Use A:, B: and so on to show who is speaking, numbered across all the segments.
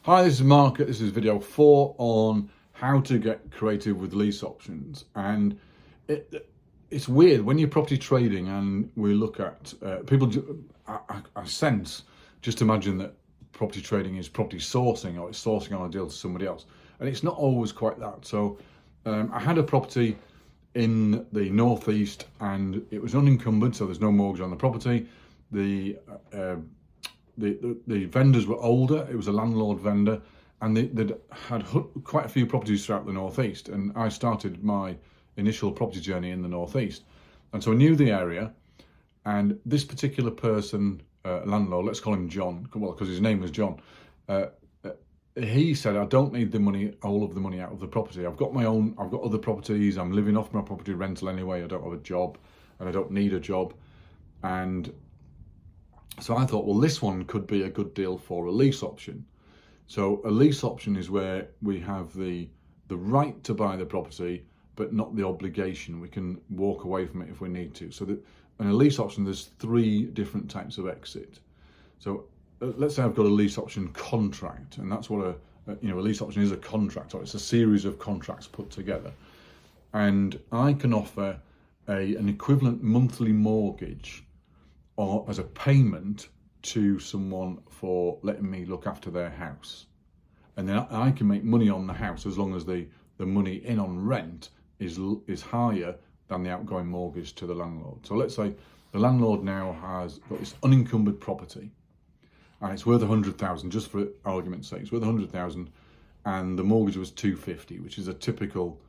A: Hi, this is Mark. This is video 4 on how to get creative with lease options. And it's weird when you're property trading and we look at people. I sense, just imagine that property trading is property sourcing, or it's sourcing on a deal to somebody else, and it's not always quite that. So I had a property in the northeast and it was unencumbered, so there's no mortgage on the property. The vendors were older. It was a landlord vendor, and they'd had quite a few properties throughout the northeast. And I started my initial property journey in the northeast, and so I knew the area. And this particular person, landlord, let's call him John, well, because his name was John. He said, "I don't need the money, all of the money out of the property. I've got other properties. I'm living off my property rental anyway. I don't have a job, and I don't need a job." And so I thought, well, this one could be a good deal for a lease option. So a lease option is where we have the right to buy the property, but not the obligation. We can walk away from it if we need to. So that in a lease option, there's 3 different types of exit. So let's say I've got a lease option contract, and that's what a lease option is, a contract, or it's a series of contracts put together. And I can offer an equivalent monthly mortgage or as a payment to someone for letting me look after their house. And then I can make money on the house as long as the money in on rent is higher than the outgoing mortgage to the landlord. So let's say the landlord now has got this unencumbered property and it's worth 100,000, just for argument's sake, it's worth 100,000, and the mortgage was 250, which is a typical,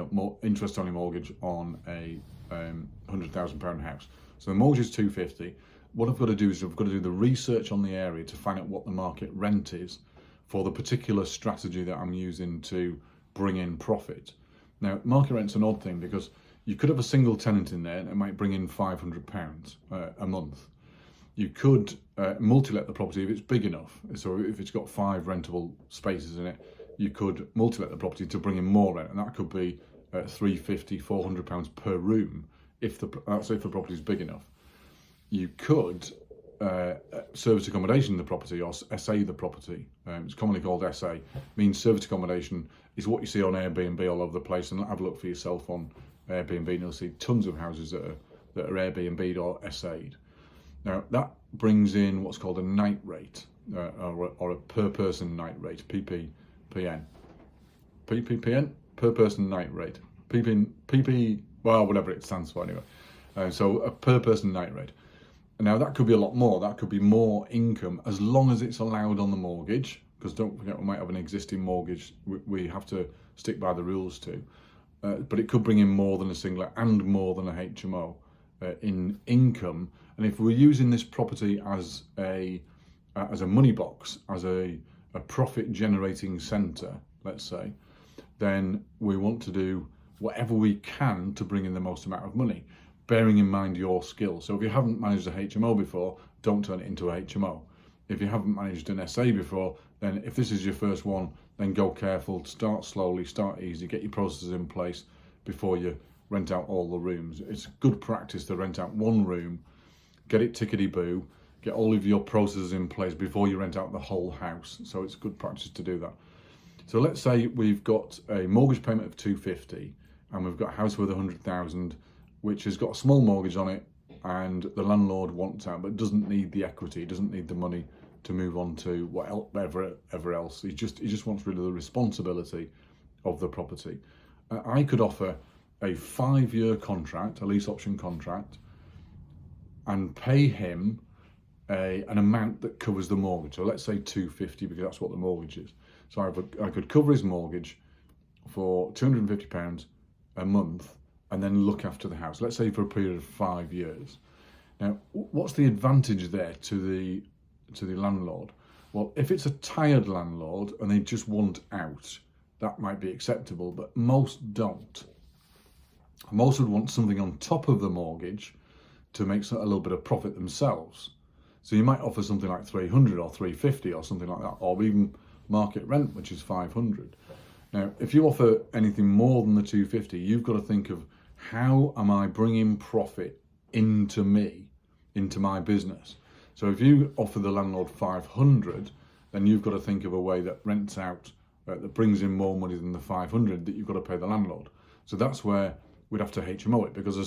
A: more interest-only mortgage on a £100,000 house. So the mortgage is 250. What I've got to do is I've got to do the research on the area to find out what the market rent is for the particular strategy that I'm using to bring in profit. Now, market rent's an odd thing because you could have a single tenant in there and it might bring in £500 a month. You could multi-let the property if it's big enough. So if it's got 5 rentable spaces in it, you could multi-let the property to bring in more rent, and that could be £350, £400 per room if the property is big enough. You could service accommodation the property, or SA the property. It's commonly called SA. Means service accommodation is what you see on Airbnb all over the place. And have a look for yourself on Airbnb, and you'll see tons of houses that are Airbnb'd or SA'd. Now that brings in what's called a night rate, or a per person night rate, PPN, per person night rate, well, whatever it stands for anyway. So a per person night rate. Now that could be a lot more. That could be more income as long as it's allowed on the mortgage, because don't forget we might have an existing mortgage we have to stick by the rules to. But it could bring in more than a singlet and more than a HMO in income. And if we're using this property as a money box, as a profit generating centre, let's say, then we want to do whatever we can to bring in the most amount of money, bearing in mind your skill. So if you haven't managed a HMO before, don't turn it into a HMO. If you haven't managed an SA before, then if this is your first one, then go careful, start slowly, start easy, get your processes in place before you rent out all the rooms. It's good practice to rent out one room, get it tickety-boo, get all of your processes in place before you rent out the whole house. So it's good practice to do that. So let's say we've got a mortgage payment of 250 and we've got a house worth 100,000, which has got a small mortgage on it, and the landlord wants out but doesn't need the equity, doesn't need the money to move on to whatever else. He just wants rid of the responsibility of the property. I could offer a 5-year contract, a lease option contract, and pay him an amount that covers the mortgage. So let's say 250, because that's what the mortgage is. So I could cover his mortgage for £250 a month, and then look after the house, let's say for a period of 5 years. Now, what's the advantage there to the landlord? Well, if it's a tired landlord and they just want out, that might be acceptable, but most don't. Most would want something on top of the mortgage to make a little bit of profit themselves. So you might offer something like 300 or 350 or something like that, or even market rent, which is 500. Now, if you offer anything more than the 250, you've got to think of, how am I bringing profit into my business? So if you offer the landlord 500 then you've got to think of a way that rents out, that brings in more money than the 500 that you've got to pay the landlord. So that's where we'd have to HMO it, because if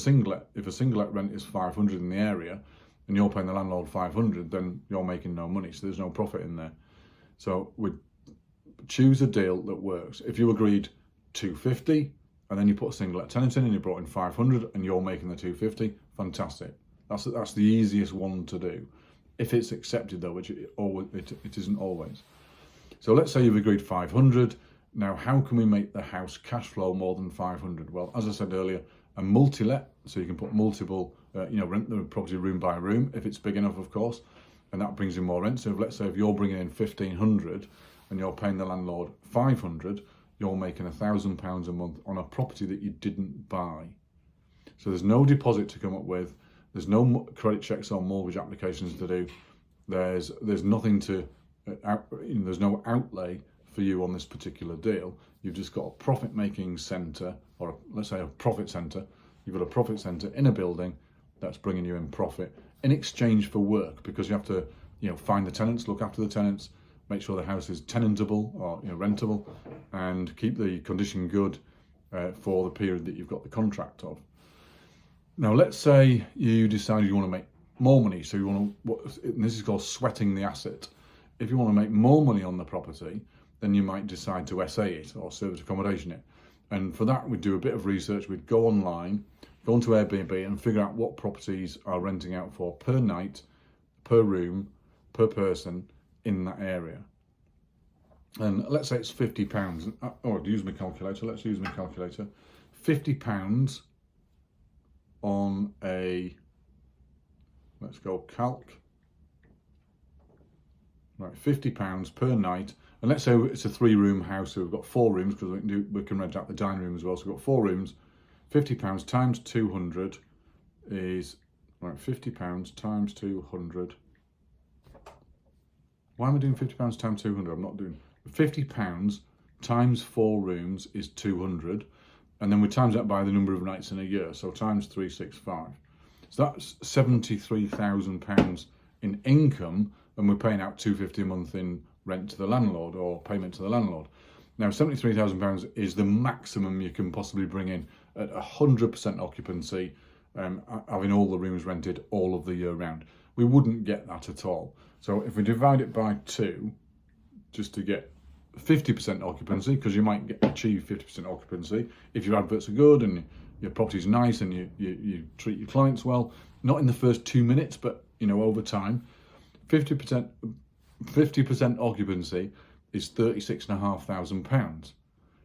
A: a single let rent is 500 in the area and you're paying the landlord 500, then you're making no money, so there's no profit in there. So we'd choose a deal that works. If you agreed 250 and then you put a single let tenant in and you brought in 500 and you're making the 250, fantastic. That's the easiest one to do. If it's accepted though, which it isn't always. So let's say you've agreed 500. Now, how can we make the house cash flow more than 500? Well, as I said earlier, a multi-let, so you can put multiple, rent the property room by room, if it's big enough, of course, and that brings in more rent. So let's say if you're bringing in 1,500 and you're paying the landlord 500, you're making £1,000 a month on a property that you didn't buy. So there's no deposit to come up with. There's no credit checks or mortgage applications to do. There's nothing to, there's no outlay for you on this particular deal. You've just got a profit-making centre, or let's say a profit centre. You've got a profit centre in a building that's bringing you in profit in exchange for work, because you have to, find the tenants, look after the tenants, make sure the house is tenantable or rentable, and keep the condition good for the period that you've got the contract of. Now, let's say you decide you want to make more money. So you want to, and this is called sweating the asset. If you want to make more money on the property, then you might decide to SA it or service accommodation it. And for that, we'd do a bit of research. We'd go online, go onto Airbnb and figure out what properties are renting out for per night, per room, per person in that area. And let's say it's £50. I'd use my calculator. Let's use my calculator. £50 on a, let's go calc. Right, £50 per night. And let's say it's a 3-room house, so we've got 4 rooms, because we can rent out the dining room as well. So we've got 4 rooms. £50 times 200 is, right, £50 times 200. Why am I doing £50 times 200? I'm not doing £50 times 4 rooms is 200. And then we times that by the number of nights in a year. So times 365. So that's £73,000 in income, and we're paying out £250 a month in rent to the landlord or payment to the landlord. Now, £73,000 is the maximum you can possibly bring in at 100% occupancy, having all the rooms rented all of the year round. We wouldn't get that at all. So if we divide it by 2, just to get 50% occupancy, because you might achieve 50% occupancy if your adverts are good and your property's nice and you treat your clients well, not in the first 2 minutes, but over time. 50% occupancy is £36,500.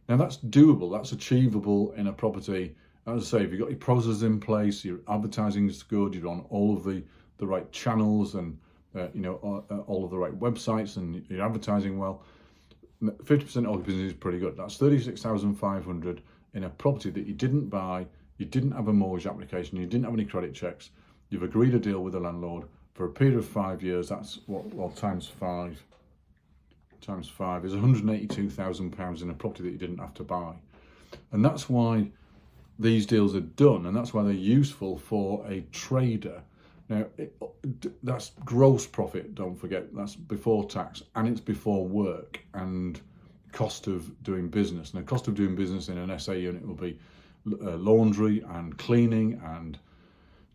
A: Now that's doable, that's achievable in a property. As I say, if you've got your processes in place, your advertising is good, you're on all of the right channels and all of the right websites, and you're advertising well, 50% occupancy is pretty good. That's £36,500 in a property that you didn't buy, you didn't have a mortgage application, you didn't have any credit checks, you've agreed a deal with the landlord for a period of 5 years. That's times 5 is £182,000 in a property that you didn't have to buy. And that's why these deals are done, and that's why they're useful for a trader. Now, that's gross profit, don't forget. That's before tax, and it's before work and cost of doing business. Now, cost of doing business in an SA unit will be laundry and cleaning and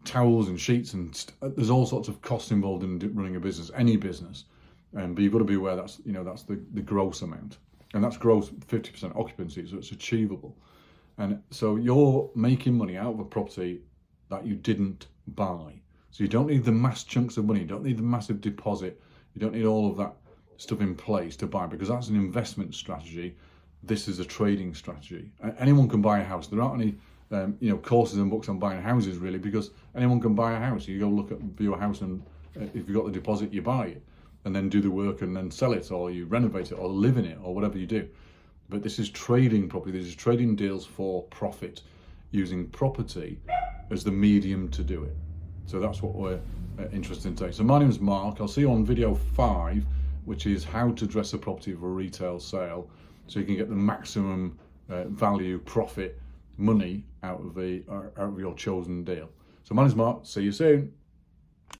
A: towels and sheets, and there's all sorts of costs involved in running a business, any business. But you've got to be aware that's the gross amount, and that's gross 50% occupancy, so it's achievable. And so you're making money out of a property that you didn't buy. So you don't need the mass chunks of money, you don't need the massive deposit, you don't need all of that stuff in place to buy, because that's an investment strategy. This is a trading strategy. Anyone can buy a house. There aren't any courses and books on buying houses, really, because anyone can buy a house. You go view a house, and if you've got the deposit, you buy it, and then do the work and then sell it, or you renovate it, or live in it, or whatever you do. But this is trading property. This is trading deals for profit, using property as the medium to do it. So that's what we're interested in today. So my name is Mark. I'll see you on video 5, which is how to dress a property for a retail sale, so you can get the maximum value, profit, money out of your chosen deal. So my name is Mark. See you soon.